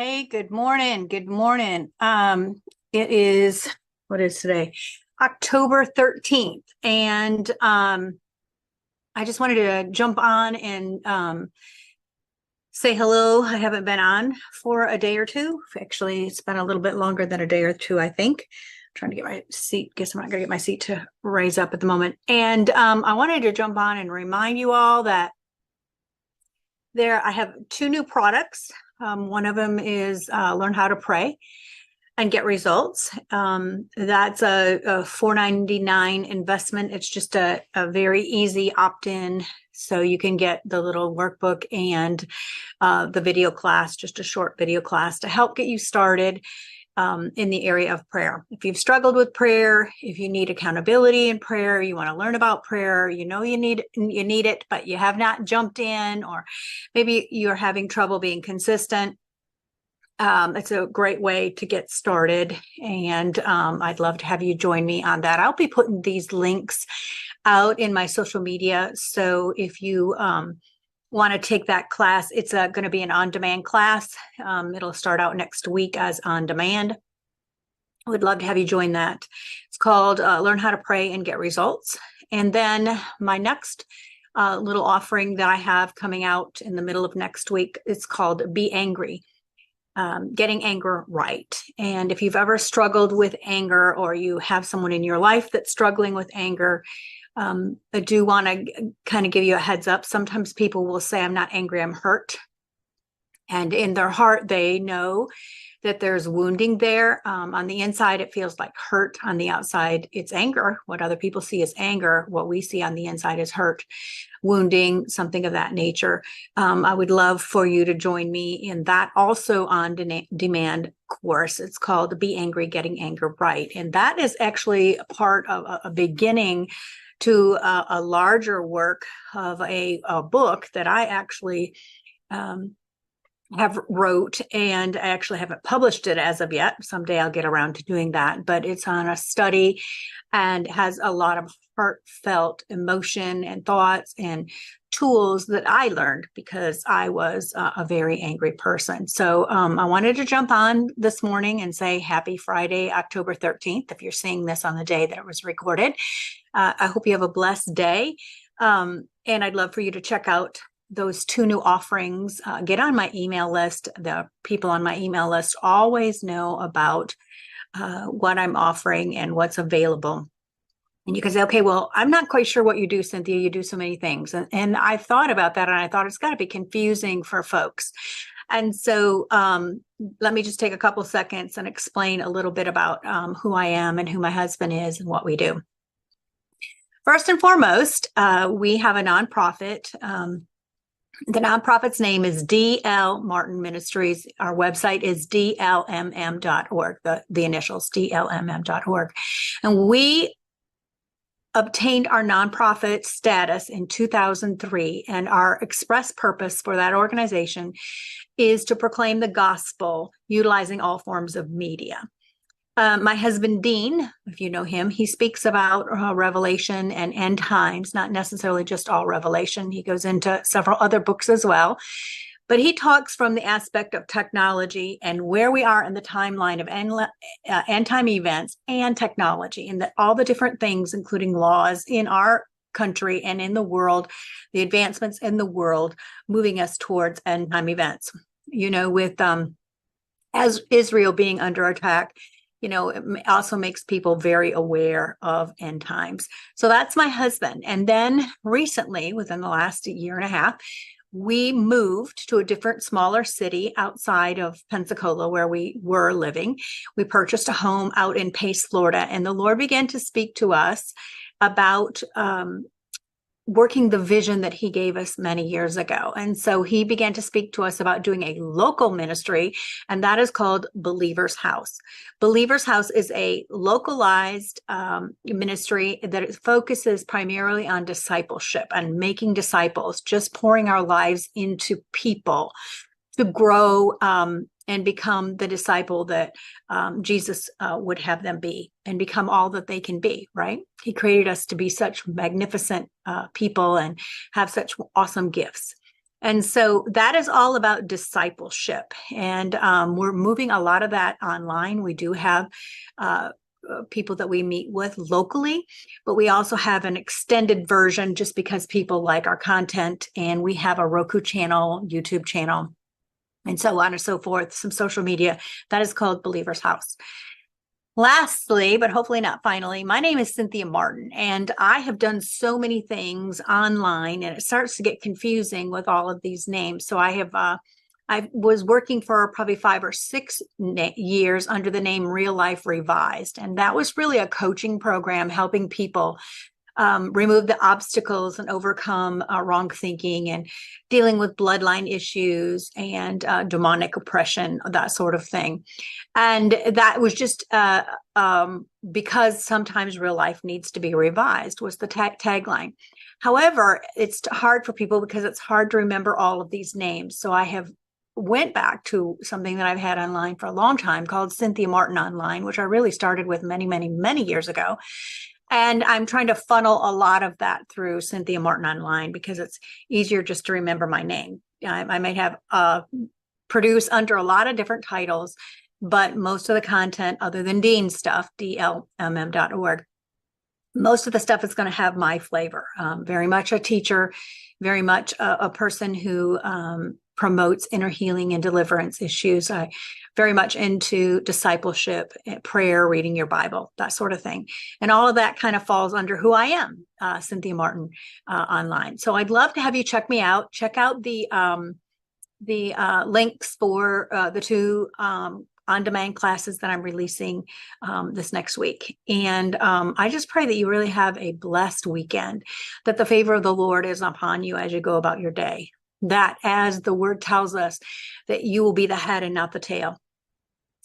Hey, good morning. Good morning. It is, what is today? October 13th. And I just wanted to jump on and say hello. I haven't been on for a day or two. Actually, it's been a little bit longer than a day or two, I think. I'm trying to get my seat. Guess I'm not going to get my seat to raise up at the moment. And I wanted to jump on and remind you all that I have two new products. One of them is Learn How to Pray and Get Results. That's a $4.99 investment. It's just a very easy opt-in. So you can get the little workbook and the video class, just a short video class to help get you started in the area of prayer. If you've struggled with prayer, if you need accountability in prayer, you want to learn about prayer, you know you need it, but you have not jumped in, or maybe you're having trouble being consistent. It's a great way to get started, and I'd love to have you join me on that. I'll be putting these links out in my social media, so if you want to take that class, it's going to be an on-demand class. It'll start out next week as on-demand. I would love to have you join that. It's called Learn How to Pray and Get Results. And then my next little offering that I have coming out in the middle of next week, it's called Be Angry. Getting anger right. And if you've ever struggled with anger, or you have someone in your life that's struggling with anger, I do want to kind of give you a heads up. Sometimes people will say, I'm not angry, I'm hurt. And in their heart, they know that there's wounding there. On the inside, it feels like hurt. On the outside, it's anger. What other people see is anger. What we see on the inside is hurt, wounding, something of that nature. I would love for you to join me in that also on demand course. It's called Be Angry, Getting Anger Right. And that is actually a part of a beginning to a larger work of a book that I actually have wrote, and I actually haven't published it as of yet. Someday I'll get around to doing that, but it's on a study and has a lot of heartfelt emotion and thoughts and tools that I learned because I was a very angry person. So I wanted to jump on this morning and say happy Friday, October 13th, if you're seeing this on the day that it was recorded. I hope you have a blessed day. And I'd love for you to check out those two new offerings. Get on my email list. The people on my email list always know about what I'm offering and what's available. And you can say, okay, well, I'm not quite sure what you do, Cynthia. You do so many things. And I've thought about that, and I thought it's got to be confusing for folks. And so let me just take a couple seconds and explain a little bit about who I am and who my husband is and what we do. First and foremost, we have a nonprofit. The nonprofit's name is D.L. Martin Ministries. Our website is DLMM.org, the initials, DLMM.org. And we obtained our nonprofit status in 2003, and our express purpose for that organization is to proclaim the gospel utilizing all forms of media. My husband, Dean, if you know him, he speaks about Revelation and end times, not necessarily just all Revelation. He goes into several other books as well. But he talks from the aspect of technology and where we are in the timeline of end time events and technology, and that all the different things, including laws in our country and in the world, the advancements in the world, moving us towards end time events. You know, with as Israel being under attack, you know, it also makes people very aware of end times. So that's my husband. And then recently, within the last year and a half, we moved to a different, smaller city outside of Pensacola, where we were living. We purchased a home out in Pace, Florida, and the Lord began to speak to us about working the vision that he gave us many years ago. And so he began to speak to us about doing a local ministry, and that is called Believer's House. Believer's House is a localized ministry that focuses primarily on discipleship and making disciples, just pouring our lives into people to grow and become the disciple that Jesus would have them be, and become all that they can be, right? He created us to be such magnificent people and have such awesome gifts. And so that is all about discipleship. And we're moving a lot of that online. We do have people that we meet with locally, but we also have an extended version just because people like our content. And we have a Roku channel, YouTube channel, and so on and so forth, some social media that is called Believer's House. Lastly, but hopefully not finally, my name is Cynthia Martin, and I have done so many things online, and it starts to get confusing with all of these names. So I was working for probably 5 or 6 years under the name Real Life Revised, and that was really a coaching program helping people remove the obstacles and overcome wrong thinking and dealing with bloodline issues and demonic oppression, that sort of thing. And that was just because sometimes real life needs to be revised was the tagline. However, it's hard for people because it's hard to remember all of these names. So I have went back to something that I've had online for a long time called Cynthia Martin Online, which I really started with many, many, many years ago. And I'm trying to funnel a lot of that through Cynthia Martin Online because it's easier just to remember my name. I might have produced under a lot of different titles, but most of the content other than Dean stuff, DLMM.ORG, most of the stuff is going to have my flavor. Very much a teacher, very much a person who promotes inner healing and deliverance issues. I very much into discipleship, prayer, reading your Bible, that sort of thing. And all of that kind of falls under who I am, Cynthia Martin Online. So I'd love to have you check me out. Check out the links for the 2 on-demand classes that I'm releasing this next week. And I just pray that you really have a blessed weekend, that the favor of the Lord is upon you as you go about your day. That, as the word tells us, that you will be the head and not the tail.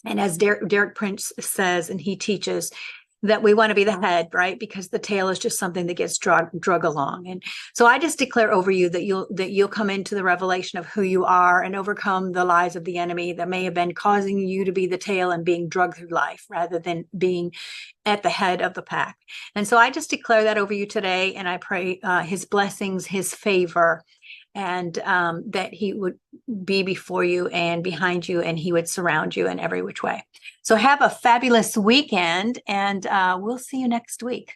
And as Derek Prince says, and he teaches, that we want to be the head, right? Because the tail is just something that gets drug along. And so I just declare over you that you'll come into the revelation of who you are and overcome the lies of the enemy that may have been causing you to be the tail and being drugged through life rather than being at the head of the pack. And so I just declare that over you today, and I pray his blessings, his favor, and that he would be before you and behind you, and he would surround you in every which way. So have a fabulous weekend, and we'll see you next week.